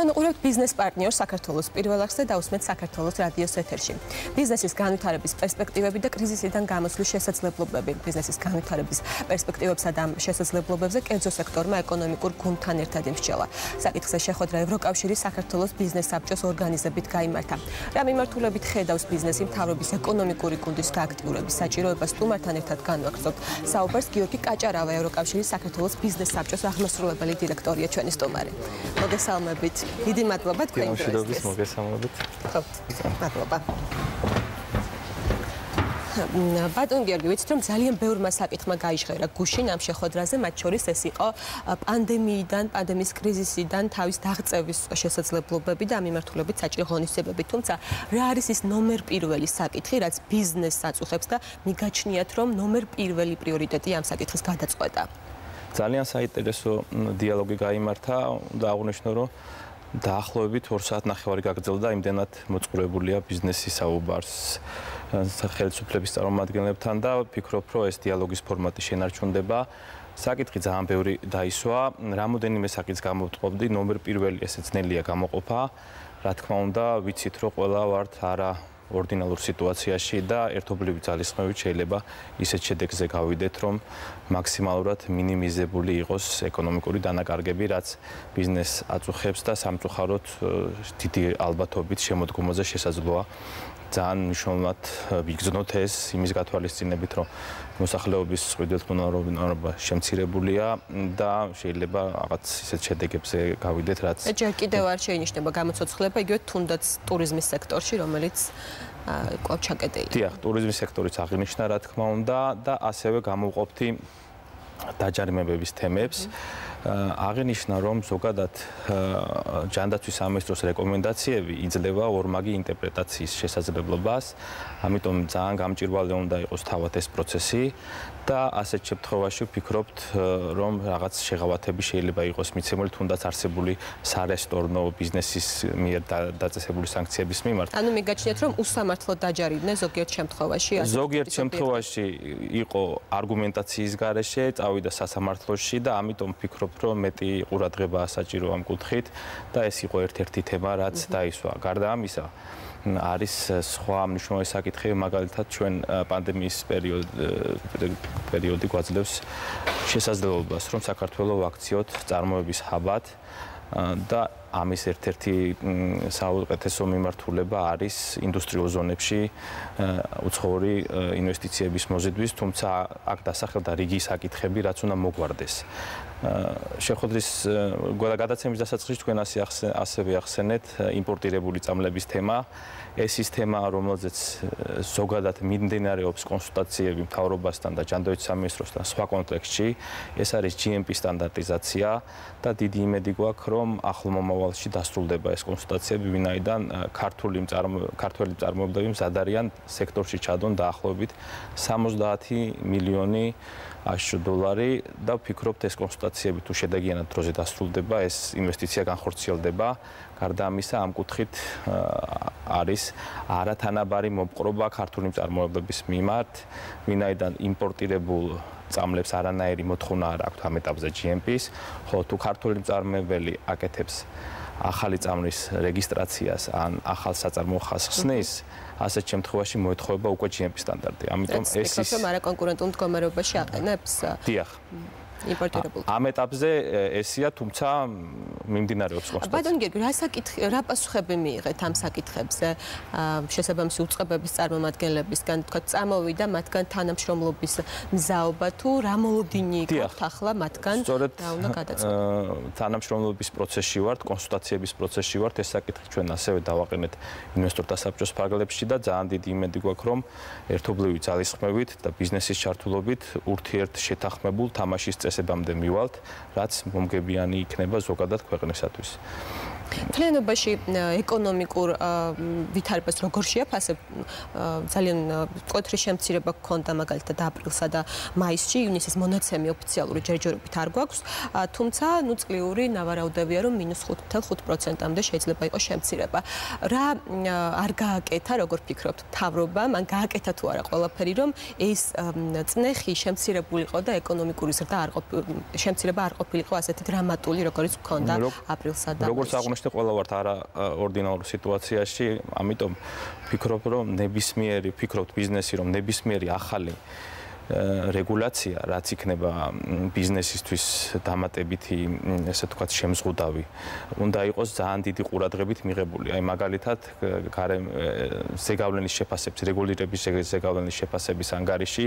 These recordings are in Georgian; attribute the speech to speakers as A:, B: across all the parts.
A: თქვენ უყურებთ ბიზნეს პარტნიორს საქართველოს პირველ არხზე და უსმენთ საქართველოს რადიოს ეთერში. ბიზნესის განვითარების პერსპექტივები და კრიზისიდან გამოსვლის შესაძლებლობები. ბიზნესის განვითარების პერსპექტივებსა და შესაძლებლობებზე კერძო სექტორმა ეკონომიკურ გუნდთან ერთად იმსჯელა. საკითხზე შეხვედრა ევროკავშირის საქართველოს ბიზნეს საბჭოს ორგანიზებით გაიმართა. რა მიმართულებით ხედავს ბიზნესი მთავრობის ეკონომიკური გუნდის გააქტიურების საჭიროებას სტუმართან ერთად განვაგრძობთ. საუბარს გიორგი კაჭარავა ევროკავშირის საქართველოს ბიზნეს საბჭოს აღმასრულებელი დირექტორია ჩვენი სტუმარი. მოგესალმებით. დიდი მადლობა თქვენ
B: მშვიდობის მოგესალმებით.
A: ხო, მადლობა. ბატონ გიორგი, ვიცით რომ ძალიან ბევრმა საკითხმა გაიჟღერა გუშინ ამ შეხვედრაზე, მათ შორის ეს იყო პანდემიის კრიზისიდან თავის დაღწევის შესაძლებლობები და ამ მიმართულებით საჭირო ღონისძიებები. თუმცა რა არის ის ნომერ პირველი საკითხი, რაც ბიზნესს აწუხებს და მიგაჩნიათ რომ ნომერ პირველი პრიორიტეტი ამ საკითხის გადაწყვეტა?
B: ძალიან საინტერესო დიალოგი გაიმართა და აღვნიშნო რომ დაახლოებით 2 საათნახევარი გაგრძელდა იმდენად მოწყურებულია ბიზნესის საუბარს ხელისუფლების წარმომადგენლებთან და ვფიქრობ რომ ეს დიალოგის ფორმატი შენარჩუნდება. საკითხი ძალიან ბევრი დაისვა, რამოდენიმე საკითხს გამოვტყობდი, ნომერ პირველი ესე ძნელია გამოყოფა. რა თქმა უნდა, ვიცით რომ ყველა ვართ არა ორდინალურ სიტუაციაში და ერთობლივი ძალისხმევით შეიძლება ისეთ შედეგზე გავიდეთ, რომ მაქსიმალურად მინიმიზებული იყოს ეკონომიკური დანაკარგები, რაც ბიზნესს აწუხებს და სამწუხაროდ დიდი ალბათობით შემოდგომაზე შესაძლოა ძალიან მნიშვნელოვნად ვიგრძნოთ ეს იმის გათვალისწინებით, რომ მოსახლეობის მყიდველთმოწყალობა შემცირებულია და შეიძლება რაღაც ისეთ შედეგებზე გავიდეთ, რაც
A: ჯერ კიდევ არ შეინიშნება გამოცოცხლება, იგივე თუნდაც ტურიზმის სექტორში, რომელიც კვლავ ჩაკეტილია.
B: დიახ, ტურიზმის სექტორიც აღინიშნა, რა თქმა უნდა, და ასევე გამოვყოფთი დაჯარიმებების თემებს. აღინიშნა, რომ ზოგადად ჯანდაცვის სამინისტროს რეკომენდაციები იძლევა ორმაგი ინტერპრეტაციის შესაძლებლობას, ამიტომ ძალიან გამჭვირვალე უნდა იყოს თავად ეს პროცესი და ასეთ შემთხვევაში ვფიქრობთ, რომ რაღაც შეღავათები შეიძლება იყოს მიცემული თუნდაც არსებული სარესტორნო ბიზნესის მიერ დაწესებული სანქციების მიმართ.
A: ანუ მიგაჩნიათ, რომ უსამართლოდ დაჯარიდნენ ზოგიერთ შემთხვევაში?
B: ზოგიერთ შემთხვევაში იყო არგუმენტაციის გარეშე, წავიდა სასამართლოში და ამიტომ ვფიქრობ, რომ მეტი ყურადღება საჭირო ამ კუთხით და ეს იყო ერთ-ერთი თემა, რაც დაისვა. გარდა ამისა, არის სხვა მნიშვნელოვანი საკითხი, მაგალითად ჩვენ პანდემიის პერიოდი გვაძლევს შესაძლებლობას, რომ საქართველოს ვაქციოთ წარმოების ჰაბად და ამის ერთ-ერთი საუკეთესო მიმართულება არის ინდუსტრიულ ზონებში უცხოური ინვესტიციების მოზიდვის, თუმცა აქ დასახელდა რიგი საკითხები, რაც უნდა მოგვარდეს. შეხვედრის გადაცემის დასაწყისში თქვენ ასევე ახსენეთ იმპორტირებული წამლების თემა. ეს ის თემა, რომელზეც ზოგადად მიმდინარეობს კონსულტაციები მთავრობასთან და ჯანდაცვის სამინისტროსთან სხვა კონტექსტში. ეს არის GMP სტანდარტიზაცია და დიდი იმედი გვაქვს, რომ ახლო მომავალში დასრულდება ეს კონსულტაციები, ვინაიდან ქართული მწარმოებლები მზად არიან სექტორში ჩადონ დაახლოებით 70 მილიონი $. და ვფიქრობთ ეს კონსულტაციები თუ შედეგიანად დროზე დასრულდება, ეს ინვესტიცია განხორციელდება. გარდა ამისა, ამ კუთხით არის არათანაბარი მოპყრობა ქართული მწარმოებლების მიმართ, ვინაიდან იმპორტირებულ წამლებს არანაირი მოთხოვნა არ აქვთ ამ ეტაპზე GMP-ს, ხოლო თუ ქართული მწარმოებელი აკეთებს ახალი წამლის რეგისტრაციას ან ახალ საწარმოო ხაზს, ასეთ შემთხვევაში მოეთხოვება უკვე GMP სტანდარტი. ამიტომ ეს ის
A: არაკონკურენტულ მდგომარეობაში აყენებს?
B: დიახ.
A: იმპორტირებულ.
B: ამ ეტაპზე ესია, თუმცა მიმდინარეობს კონსულტაცია.
A: ბატონ გიორგი, რა პასუხები მიიღეთ ამ საკითხებზე შესაბამისი უწყებების წარმომადგენლებისგან, თქვა წამოვიდა მათგან თანამშრომლობის მზაობა თუ რა მოლოდინი გაქვთ ახლა მათგან და უნდა გადაწყვეტონ?
B: თანამშრომლობის პროცესში ვართ, კონსულტაციების პროცესში ვართ, ეს საკითხი ჩვენ ასევე დავაყენეთ ინვესტორთა საბჭოს ფარგლებში და ძალიან დიდი იმედი გვაქვს, რომ ერთობლივი ძალისხმევით და ბიზნესის ჩართულობით ურთიერთ შეთანხმებულ თამაშის წესებამდე მივალთ, რაც მომგებიანი იქნება ზოგადად ქვეყნისათვის.
A: მთლიანობაში ეკონომიკურ ვითარებას როგორ შეაფასებ? ძალიან მკვეთრი შემცირება გქონდა მაგალითად აპრილსა და მაისში, ივნისის მონაცემი ოფიციალური ჯერჯერობით არ გვაქვს, თუმცა წლიური ნავარაუდებია, რომ -5.5%-მდე შეიძლება იყოს შემცირება. რა არ გააკეთა, როგორ ფიქრობთ, მთავრობა, მან გააკეთა თუ არა ყველაფერი, რომ ეს წნეხი შემცირებულიყო და ეკონომიკური ზრდა შემცირება არ ყოფილიყო ასეთი დრამატული, როგორც გქონდა აპრილსა და მაისში?
B: მოშთე ყველა ვართ არაორდინალურ სიტუაციაში, ამიტომ ვფიქრობ, რომ ვფიქრობთ ბიზნესი, რომ ნებისმიერი ახალი რეგულაცია, რაც იქნება ბიზნესისთვის დამატებითი, ესე ვთქვათ, შემზღუდავი, უნდა იყოს ძალიან დიდი ყურადღებით მიღებული. აი მაგალითად, ზეგავლენის შეფასების, რეგულირების ზეგავლენის შეფასების ანგარიში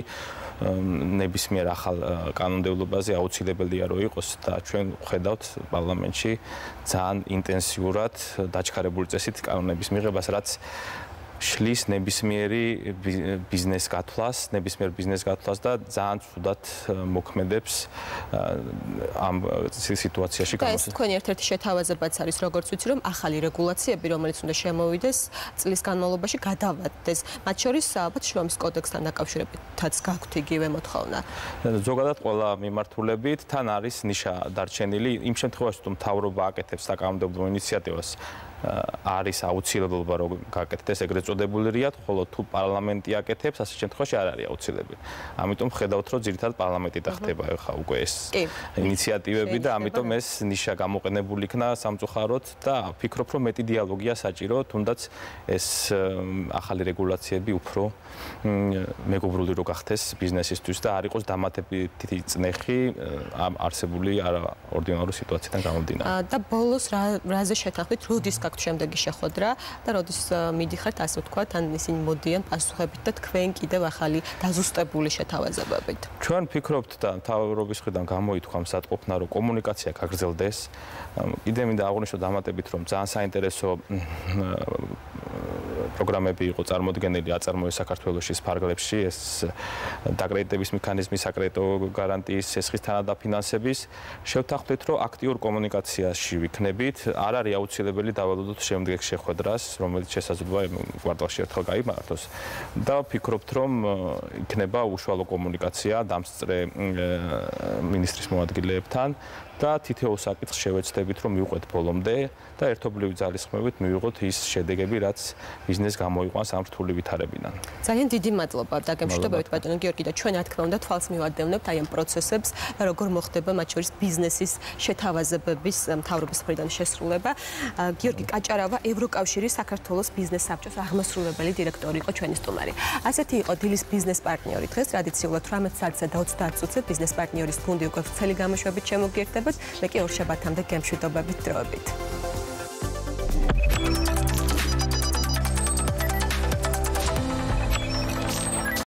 B: ნებისმიერ ახალ კანონმდებლობაზე აუცილებელია რომ იყოს და ჩვენ ვხედავთ პარლამენტში ძალიან ინტენსიურად დაჩქარებული წესით კანონების მიღებას, რაც შლის ნებისმიერ ბიზნეს გათვლას და ძალიან ცუდად მოქმედებს ამ სიტუაციაში
A: და ეს თქვენი ერთ-ერთი შეთავაზებაც არის, როგორც ვიცი, რომ ახალი რეგულაციები, რომელიც უნდა შემოვიდეს წლის განმავლობაში, გადავადდეს. მათ შორის ალბათ შრომის კოდექსთან დაკავშირებითაც გაქვთ იგივე მოთხოვნა.
B: ზოგადად ყველა მიმართულებით თან არის ნიშა დარჩენილი იმ შემთხვევაში, თუ მთავრობა აკეთებს საკანონმდებლო ინიციატივას არის აუცილებლობა რომ გაკეთდეს ეგრეთ წოდებული რიად, ხოლო თუ პარლამენტი აკეთებს, ასე შემთხვევაში არ არის აუცილებელი. ამიტომ ხედავთ, რომ ძირითადად პარლამენტი დახტება ხა უკვე ეს ინიციატივები და ამიტომ ეს ნიშა გამოყენებული იქნა სამწუხაროდ და ვფიქრობ, რომ მეტი დიალოგია საჭირო, თუნდაც ეს ახალი რეგულაციები უფრო მეგობრული რო გახდეს ბიზნესისთვის და არ იყოს დამატებითი წნეხი ამ არსებული არაორდინალური სიტუაციიდან გამომდინარე.
A: და ბოლოს რაზე შეთანხმდით, როდის შემდეგი შეხვედრა და როდის მიდიხართ, ასე ვთქვათ, ან ისინი მოდიან პასუხებით და თქვენ კიდევ ახალი დაზუსტებული შეთავაზებებით.
B: ჩვენ ვფიქრობთ და მთავრობის მხრიდან გამოითქვა მსატყოფნა, რომ კომუნიკაცია გაგრძელდეს. კიდევ მინდა აღვნიშნო დამატებით, რომ ძალიან საინტერესო პროგრამები იყო წარმოდგენილი აწარმოეს საქართველოში ფარგლებში, ეს დაკრედიტების მექანიზმი, საკრედიტო გარანტიის სესხის თანადაფინანსების. შევთანხმდით, რომ აქტიურ კომუნიკაციაში ვიქნებით, არ არის აუცილებელი დავალოდოთ შემდგარ შეხვედრას, რომელიც შესაძლოა კვარტალში ერთხელ გაიმართოს და ვფიქრობთ, რომ იქნება უშუალო კომუნიკაცია დამსწრე მინისტრის მოადგილეებთან და თითოეულ საკითხს შევეცდებით, რომ მივყვეთ ბოლომდე და ერთობლივი ძალისხმევით მივიღოთ ის შედეგები, რაც ბიზნესს გამოიყვანს ამ რთული ვითარებიდან.
A: ძალიან დიდი მადლობა დაგემშვიდობებით ბატონო გიორგი და ჩვენ რა თქმა უნდა თვალს მივადევნებთ აი ამ პროცესებს და როგორ მოხდება მათ შორის ბიზნესის შეთავაზებების მთავრობის მხრიდან შესრულება. გიორგი კაჭარავა, ევროკავშირის საქართველოს ბიზნეს საბჭოს აღმასრულებელი დირექტორი იყო ჩვენი სტუმარი. ასეთი იყო დილის ბიზნეს პარტნიორი. დღეს ტრადიციულად 18 საათსა და 30 წუთზე ბიზნეს პარტნიორის გუნდი უკვე ვრცელი გამოშვებით შემოგიერთებათ. მე კი ორ შაბათამდე გემშვიდობებით დროებით.